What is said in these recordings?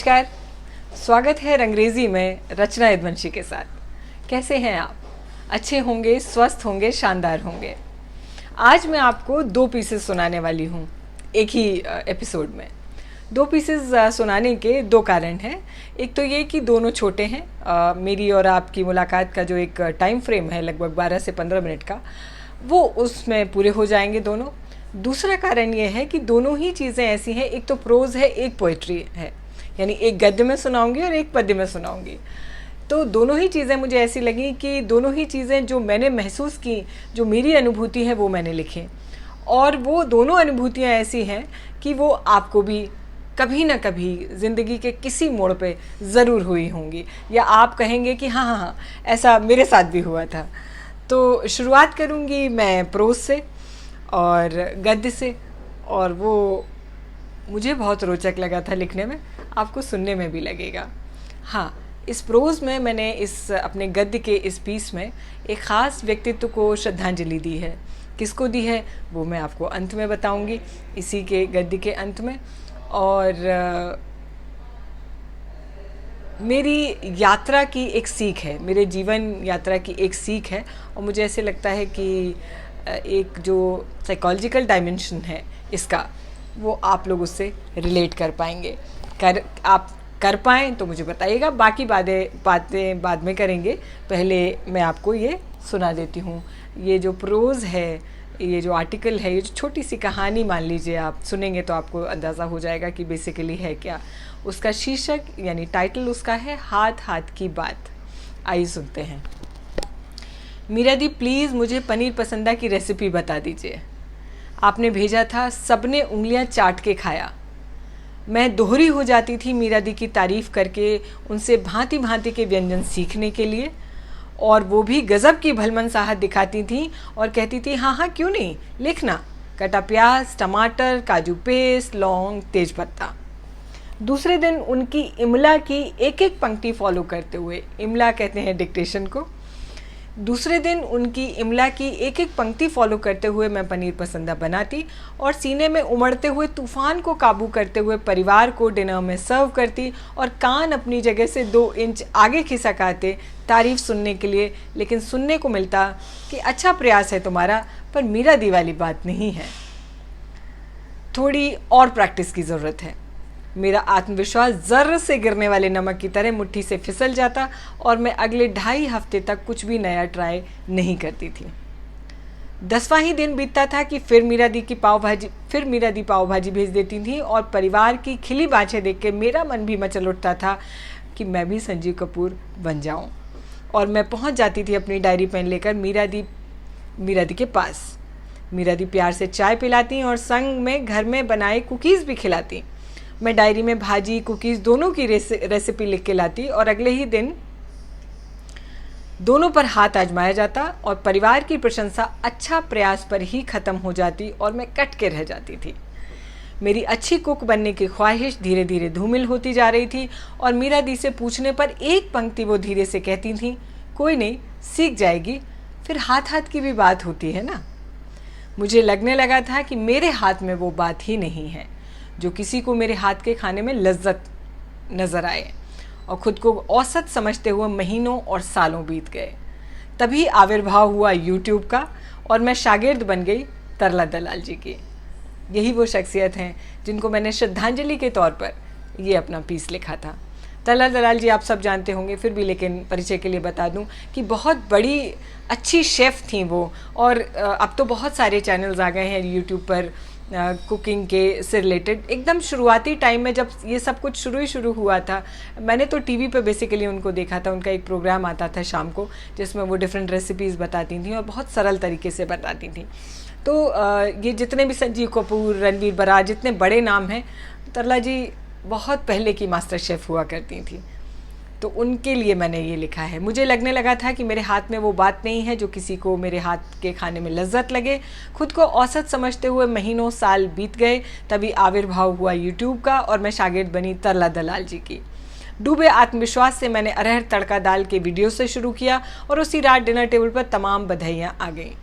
नमस्कार, स्वागत है रंगरेजी में रचना यदुवंशी के साथ। कैसे हैं आप? अच्छे होंगे, स्वस्थ होंगे, शानदार होंगे। आज मैं आपको दो पीसेस सुनाने वाली हूँ एक ही एपिसोड में। दो पीसेस सुनाने के दो कारण हैं। एक तो ये कि दोनों छोटे हैं। मेरी और आपकी मुलाकात का जो एक टाइम फ्रेम है लगभग 12 से 15 मिनट का, वो उसमें पूरे हो जाएंगे दोनों। दूसरा कारण ये है कि दोनों ही चीज़ें ऐसी हैं, एक तो प्रोज़ है, एक पोइट्री है, यानी एक गद्य में सुनाऊंगी और एक पद्य में सुनाऊंगी। तो दोनों ही चीज़ें मुझे ऐसी लगी कि दोनों ही चीज़ें जो मैंने महसूस की, जो मेरी अनुभूति है, वो मैंने लिखी। और वो दोनों अनुभूतियाँ ऐसी हैं कि वो आपको भी कभी ना कभी ज़िंदगी के किसी मोड़ पे ज़रूर हुई होंगी, या आप कहेंगे कि हाँ हाँ हाँ ऐसा मेरे साथ भी हुआ था। तो शुरुआत करूँगी मैं प्रोज से और गद्य से, और वो मुझे बहुत रोचक लगा था लिखने में, आपको सुनने में भी लगेगा। हाँ, इस प्रोज़ में मैंने इस अपने गद्य के इस पीस में एक ख़ास व्यक्तित्व को श्रद्धांजलि दी है। किसको दी है वो मैं आपको अंत में बताऊंगी, इसी के गद्य के अंत में। और मेरी यात्रा की एक सीख है, मेरे जीवन यात्रा की एक सीख है। और मुझे ऐसे लगता है कि एक जो साइकोलॉजिकल डायमेंशन है इसका, वो आप लोग उससे रिलेट कर पाएंगे। आप कर पाएँ तो मुझे बताइएगा, बाकी बातें बाद में करेंगे। पहले मैं आपको ये सुना देती हूँ। ये जो प्रोज़ है, ये जो आर्टिकल है, ये जो छोटी सी कहानी मान लीजिए, आप सुनेंगे तो आपको अंदाज़ा हो जाएगा कि बेसिकली है क्या। उसका शीर्षक यानी टाइटल उसका है हाथ हाथ की बात। आइए सुनते हैं। मीरा दी, प्लीज़ मुझे पनीर पसंदा की रेसिपी बता दीजिए। आपने भेजा था, सबने उंगलियां चाट के खाया। मैं दोहरी हो जाती थी मीरा दी की तारीफ़ करके, उनसे भांति भांति के व्यंजन सीखने के लिए, और वो भी गज़ब की भलमनसाहत दिखाती थी और कहती थी हाँ हाँ क्यों नहीं, लिखना। कटा प्याज, टमाटर, काजू पेस्ट, लौंग, तेज़पत्ता। दूसरे दिन उनकी इमला की एक एक पंक्ति फॉलो करते हुए, इमला कहते हैं डिक्टेशन को, दूसरे दिन उनकी इमला की एक एक पंक्ति फॉलो करते हुए मैं पनीर पसंदा बनाती और सीने में उमड़ते हुए तूफ़ान को काबू करते हुए परिवार को डिनर में सर्व करती, और कान अपनी जगह से 2 इंच आगे खिसकाते तारीफ़ सुनने के लिए। लेकिन सुनने को मिलता कि अच्छा प्रयास है तुम्हारा, पर मीरा दी वाली बात नहीं है, थोड़ी और प्रैक्टिस की ज़रूरत है। मेरा आत्मविश्वास ज़र्र से गिरने वाले नमक की तरह मुट्ठी से फिसल जाता और मैं अगले 2.5 हफ्ते तक कुछ भी नया ट्राई नहीं करती थी। 10वां ही दिन बीतता था कि फिर मीरा दी पाव भाजी भेज देती थी, और परिवार की खिली बाँछें देख के मेरा मन भी मचल उठता था कि मैं भी संजीव कपूर बन जाऊं। और मैं पहुंच जाती थी अपनी डायरी पेन लेकर मीरा दी के पास। मीरा दी प्यार से चाय पिलाती और संग में घर में बनाए कुकीज़ भी खिलाती। मैं डायरी में भाजी, कुकीज़ दोनों की रेसिपी लिख के लाती, और अगले ही दिन दोनों पर हाथ आजमाया जाता और परिवार की प्रशंसा अच्छा प्रयास पर ही ख़त्म हो जाती और मैं कट के रह जाती थी। मेरी अच्छी कुक बनने की ख्वाहिश धीरे धीरे धूमिल होती जा रही थी, और मीरा दी से पूछने पर एक पंक्ति वो धीरे से कहती थी, कोई नहीं, सीख जाएगी, फिर हाथ हाथ की भी बात होती है ना। मुझे लगने लगा था कि मेरे हाथ में वो बात ही नहीं है जो किसी को मेरे हाथ के खाने में लज्जत नज़र आए। और ख़ुद को औसत समझते हुए महीनों और सालों बीत गए। तभी आविर्भाव हुआ यूट्यूब का, और मैं शागिर्द बन गई तरला दलाल जी की। यही वो शख्सियत हैं जिनको मैंने श्रद्धांजलि के तौर पर ये अपना पीस लिखा था। तरला दलाल जी आप सब जानते होंगे, फिर भी लेकिन परिचय के लिए बता दूं कि बहुत बड़ी अच्छी शेफ़ थी वो। और अब तो बहुत सारे चैनल्स आ गए हैं यूट्यूब पर कुकिंग के से रिलेटेड। एकदम शुरुआती टाइम में जब ये सब कुछ शुरू हुआ था, मैंने तो टीवी पे बेसिकली उनको देखा था। उनका एक प्रोग्राम आता था शाम को जिसमें वो डिफरेंट रेसिपीज़ बताती थी और बहुत सरल तरीके से बताती थी। तो ये जितने भी संजीव कपूर, रणवीर बरार, जितने बड़े नाम हैं, तरला जी बहुत पहले की मास्टर शेफ़ हुआ करती थी। तो उनके लिए मैंने ये लिखा है। मुझे लगने लगा था कि मेरे हाथ में वो बात नहीं है जो किसी को मेरे हाथ के खाने में लज्जत लगे। खुद को औसत समझते हुए महीनों साल बीत गए। तभी आविर्भाव हुआ यूट्यूब का, और मैं शागिर्द बनी तरला दलाल जी की। डूबे आत्मविश्वास से मैंने अरहर तड़का दाल के वीडियो से शुरू किया, और उसी रात डिनर टेबल पर तमाम बधाइयाँ आ गईं।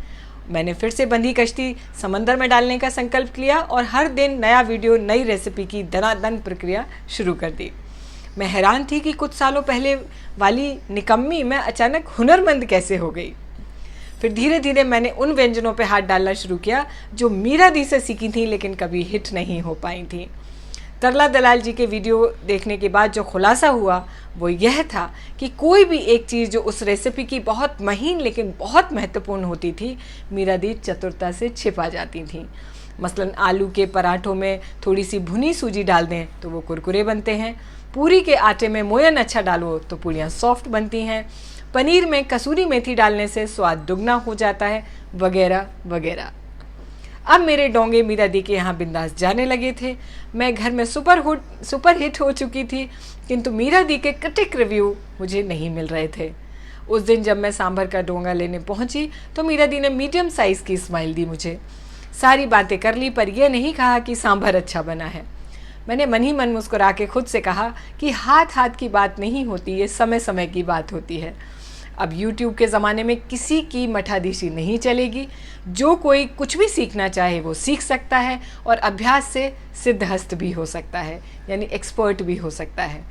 मैंने फिर से बंधी कश्ती समंदर में डालने का संकल्प लिया, और हर दिन नया वीडियो, नई रेसिपी की दनादन प्रक्रिया शुरू कर दी। मैं हैरान थी कि कुछ सालों पहले वाली निकम्मी मैं अचानक हुनरमंद कैसे हो गई। फिर धीरे धीरे मैंने उन व्यंजनों पे हाथ डालना शुरू किया जो मीरा दी से सीखी थी लेकिन कभी हिट नहीं हो पाई थी। तरला दलाल जी के वीडियो देखने के बाद जो खुलासा हुआ वो यह था कि कोई भी एक चीज़ जो उस रेसिपी की बहुत महीन लेकिन बहुत महत्वपूर्ण होती थी, मीरा दी चतुरता से छिपा जाती थी। मसलन आलू के पराठों में थोड़ी सी भुनी सूजी डाल दें तो वो कुरकुरे बनते हैं, पूरी के आटे में मोयन अच्छा डालो तो पूरियाँ सॉफ्ट बनती हैं, पनीर में कसूरी मेथी डालने से स्वाद दुगना हो जाता है, वगैरह वगैरह। अब मेरे डोंगे मीरा दी के यहाँ बिंदास जाने लगे थे। मैं घर में सुपर हिट हो चुकी थी, किंतु मीरा दी के कटिक रिव्यू मुझे नहीं मिल रहे थे। उस दिन जब मैं सांभर का डोंगा लेने पहुँची तो मीरा दी ने मीडियम साइज़ की स्माइल दी मुझे। सारी बातें कर ली पर यह नहीं कहा कि सांभर अच्छा बना है। मैंने मन ही मन मुस्कुरा के खुद से कहा कि हाथ हाथ की बात नहीं होती, ये समय समय की बात होती है। अब YouTube के ज़माने में किसी की मठाधीशी नहीं चलेगी। जो कोई कुछ भी सीखना चाहे वो सीख सकता है और अभ्यास से सिद्धहस्त भी हो सकता है, यानी एक्सपर्ट भी हो सकता है।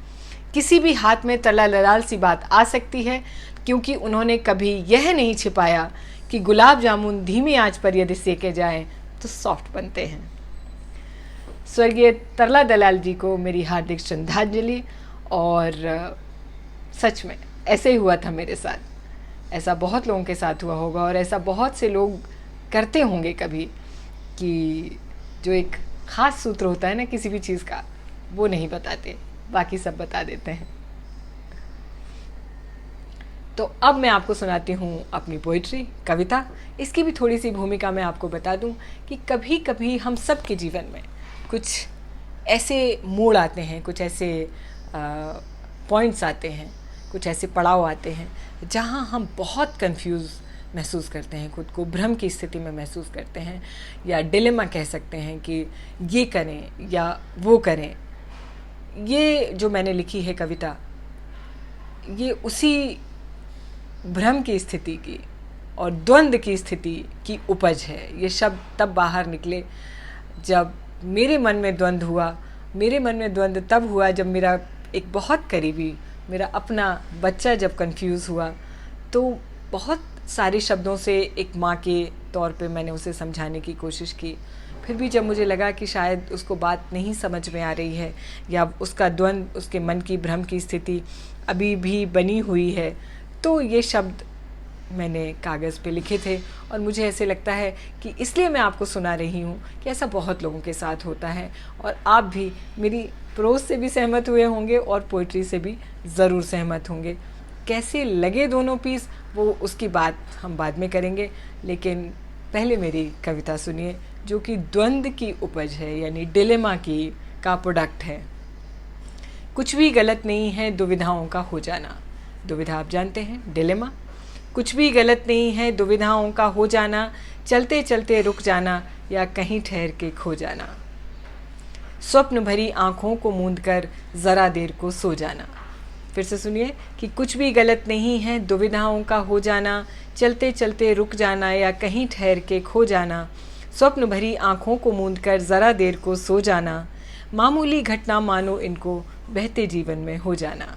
किसी भी हाथ में तला दलाल सी बात आ सकती है, क्योंकि उन्होंने कभी यह नहीं छिपाया कि गुलाब जामुन धीमी आंच पर यदि सेके जाएं तो सॉफ्ट बनते हैं। स्वर्गीय तरला दलाल जी को मेरी हार्दिक श्रद्धांजलि। और सच में ऐसे ही हुआ था मेरे साथ। ऐसा बहुत लोगों के साथ हुआ होगा और ऐसा बहुत से लोग करते होंगे कभी कि जो एक ख़ास सूत्र होता है ना किसी भी चीज़ का, वो नहीं बताते, बाकी सब बता देते हैं। तो अब मैं आपको सुनाती हूँ अपनी पोइट्री, कविता। इसकी भी थोड़ी सी भूमिका मैं आपको बता दूँ कि कभी कभी हम सब के जीवन में कुछ ऐसे मोड़ आते हैं, कुछ ऐसे पॉइंट्स आते हैं, कुछ ऐसे पड़ाव आते हैं जहाँ हम बहुत कंफ्यूज महसूस करते हैं, खुद को भ्रम की स्थिति में महसूस करते हैं, या डिलेमा कह सकते हैं कि ये करें या वो करें। ये जो मैंने लिखी है कविता, ये उसी भ्रम की स्थिति की और द्वंद्व की स्थिति की उपज है। ये शब्द तब बाहर निकले जब मेरे मन में द्वंद्व हुआ। मेरे मन में द्वंद्व तब हुआ जब मेरा एक बहुत करीबी, मेरा अपना बच्चा जब कंफ्यूज हुआ, तो बहुत सारे शब्दों से एक माँ के तौर पे मैंने उसे समझाने की कोशिश की। फिर भी जब मुझे लगा कि शायद उसको बात नहीं समझ में आ रही है या उसका द्वंद्व, उसके मन की भ्रम की स्थिति अभी भी बनी हुई है, तो ये शब्द मैंने कागज़ पे लिखे थे। और मुझे ऐसे लगता है कि इसलिए मैं आपको सुना रही हूँ कि ऐसा बहुत लोगों के साथ होता है और आप भी मेरी प्रोज से भी सहमत हुए होंगे और पोइट्री से भी ज़रूर सहमत होंगे। कैसे लगे दोनों पीस वो उसकी बात हम बाद में करेंगे, लेकिन पहले मेरी कविता सुनिए जो कि द्वंद्व की उपज है, यानी डिलेमा का प्रोडक्ट है। कुछ भी गलत नहीं है दुविधाओं का हो जाना। दुविधा आप जानते हैं, डिलेमा। कुछ भी गलत नहीं है दुविधाओं का हो जाना, चलते चलते रुक जाना या कहीं ठहर के खो जाना। स्वप्न भरी आँखों को मूंद कर ज़रा देर को सो जाना। फिर से सुनिए कि कुछ भी गलत नहीं है दुविधाओं का हो जाना, चलते चलते रुक जाना या कहीं ठहर के खो जाना। स्वप्न भरी आँखों को मूंद कर ज़रा देर को सो जाना, मामूली घटना मानो इनको बहते जीवन में हो जाना।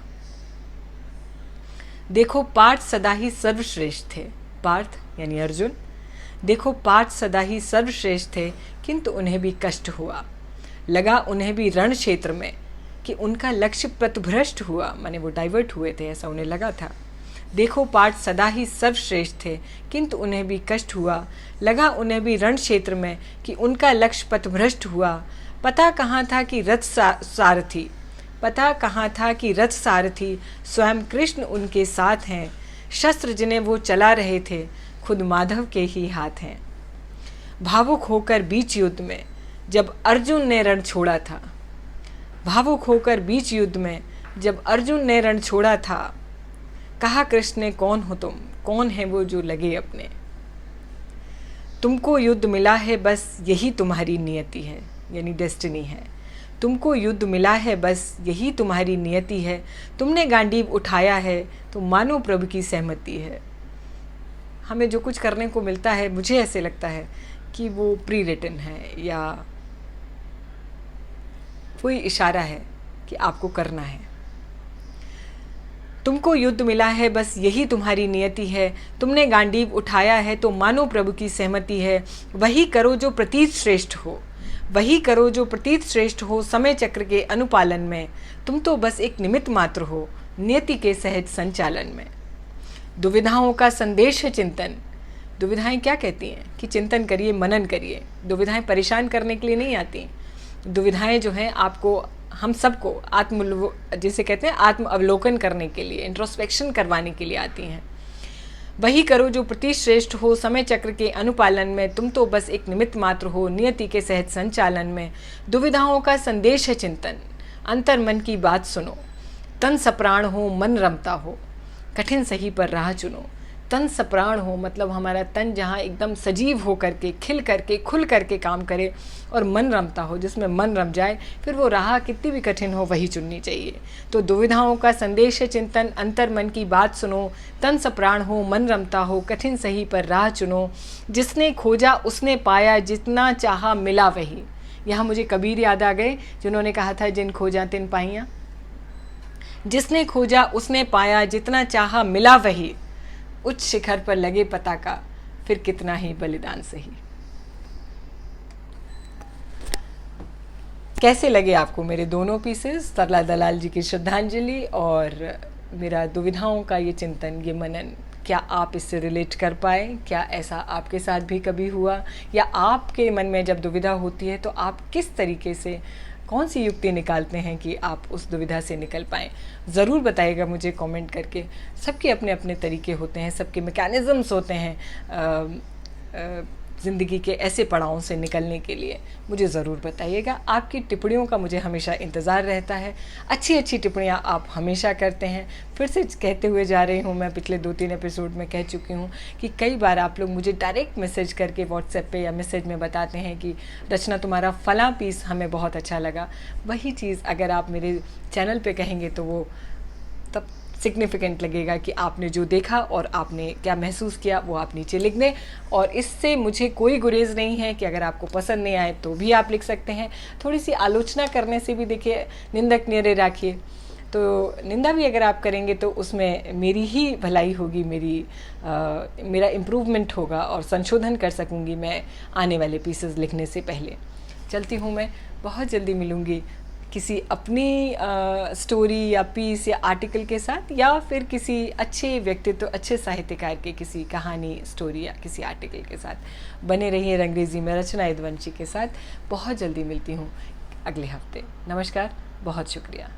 देखो पार्थ सदा ही सर्वश्रेष्ठ थे। पार्थ यानी अर्जुन। देखो पार्थ सदा ही सर्वश्रेष्ठ थे, किंतु उन्हें भी कष्ट हुआ। लगा उन्हें भी रण क्षेत्र में कि उनका लक्ष्य पथभ्रष्ट हुआ, माने वो डाइवर्ट हुए थे, ऐसा उन्हें लगा था। देखो पार्थ सदा ही सर्वश्रेष्ठ थे, किंतु उन्हें भी कष्ट हुआ। लगा उन्हें भी रण क्षेत्र में कि उनका लक्ष्य पथभ्रष्ट हुआ। पता कहाँ था कि रथ सारथी स्वयं कृष्ण उनके साथ हैं। शस्त्र जिन्हें वो चला रहे थे खुद माधव के ही हाथ हैं। भावुक होकर बीच युद्ध में जब अर्जुन ने रण छोड़ा था, भावुक होकर बीच युद्ध में जब अर्जुन ने रण छोड़ा था, कहा कृष्ण ने कौन हो तुम, कौन है वो जो लगे अपने। तुमको युद्ध मिला है बस यही तुम्हारी नियति है, यानी डेस्टिनी है। तुमको युद्ध मिला है बस यही तुम्हारी नियति है। तुमने गांडीव उठाया है तो मानो प्रभु की सहमति है। हमें जो कुछ करने को मिलता है, मुझे ऐसे लगता है कि वो प्री रिटन है या कोई इशारा है कि आपको करना है। तुमको युद्ध मिला है, बस यही तुम्हारी नियति है। तुमने गांडीव उठाया है तो मानो प्रभु की सहमति है। वही करो जो प्रतीत श्रेष्ठ हो, वही करो जो प्रतीत श्रेष्ठ हो। समय चक्र के अनुपालन में तुम तो बस एक निमित्त मात्र हो, नियति के सहज संचालन में। दुविधाओं का संदेश है चिंतन। दुविधाएं क्या कहती हैं कि चिंतन करिए, मनन करिए। दुविधाएं परेशान करने के लिए नहीं आती। दुविधाएं जो हैं आपको, हम सबको जिसे कहते हैं आत्म अवलोकन करने के लिए, इंट्रोस्पेक्शन करवाने के लिए आती हैं। वही करो जो प्रति श्रेष्ठ हो, समय चक्र के अनुपालन में तुम तो बस एक निमित्त मात्र हो, नियति के सहज संचालन में। दुविधाओं का संदेश है चिंतन, अंतर मन की बात सुनो। तन सप्राण हो, मन रमता हो, कठिन सही पर राह चुनो। तन सप्राण हो मतलब हमारा तन जहाँ एकदम सजीव हो करके, खिल करके, खुल करके काम करे, और मन रमता हो, जिसमें मन रम जाए, फिर वो राह कितनी भी कठिन हो वही चुननी चाहिए। तो दुविधाओं का संदेश है चिंतन, अंतर मन की बात सुनो। तन सप्राण हो, मन रमता हो, कठिन सही पर राह चुनो। जिसने खोजा उसने पाया, जितना चाहा मिला वही। यहाँ मुझे कबीर याद आ गए, जिन्होंने कहा था जिन खोजा तिन पाइयाँ। जिसने खोजा उसने पाया, जितना चाहा मिला वही। उच्च शिखर पर लगे पताका, फिर कितना ही बलिदान सही। कैसे लगे आपको मेरे दोनों पीसेस, सरला दलाल जी की श्रद्धांजलि और मेरा दुविधाओं का ये चिंतन, ये मनन? क्या आप इससे रिलेट कर पाए? क्या ऐसा आपके साथ भी कभी हुआ? या आपके मन में जब दुविधा होती है तो आप किस तरीके से, कौन सी युक्ति निकालते हैं कि आप उस दुविधा से निकल पाएँ? ज़रूर बताइएगा मुझे कमेंट करके। सबके अपने अपने तरीके होते हैं, सबके मैकेनिज़म्स होते हैं ज़िंदगी के ऐसे पड़ावों से निकलने के लिए। मुझे ज़रूर बताइएगा। आपकी टिप्पणियों का मुझे हमेशा इंतज़ार रहता है। अच्छी अच्छी टिप्पणियाँ आप हमेशा करते हैं। फिर से कहते हुए जा रही हूँ, मैं पिछले 2-3 एपिसोड में कह चुकी हूँ कि कई बार आप लोग मुझे डायरेक्ट मैसेज करके व्हाट्सएप पे या मैसेज में बताते हैं कि रचना तुम्हारा फ़लाँ पीस हमें बहुत अच्छा लगा। वही चीज़ अगर आप मेरे चैनल पे कहेंगे तो वो तब सिग्निफिकेंट लगेगा कि आपने जो देखा और आपने क्या महसूस किया वो आप नीचे लिख दें। और इससे मुझे कोई गुरेज नहीं है कि अगर आपको पसंद नहीं आए तो भी आप लिख सकते हैं। थोड़ी सी आलोचना करने से भी देखिए, निंदक नियरे राखिए। तो निंदा भी अगर आप करेंगे तो उसमें मेरी ही भलाई होगी, मेरा इम्प्रूवमेंट होगा और संशोधन कर सकूँगी मैं आने वाले पीसेस लिखने से पहले। चलती हूँ मैं, बहुत जल्दी मिलूँगी किसी अपनी स्टोरी या पीस या आर्टिकल के साथ, या फिर किसी अच्छे व्यक्तित्व, अच्छे साहित्यकार के किसी कहानी, स्टोरी या किसी आर्टिकल के साथ। बने रहिए रंगरेजी में रचना यदुवंशी के साथ। बहुत जल्दी मिलती हूँ अगले हफ्ते। नमस्कार, बहुत शुक्रिया।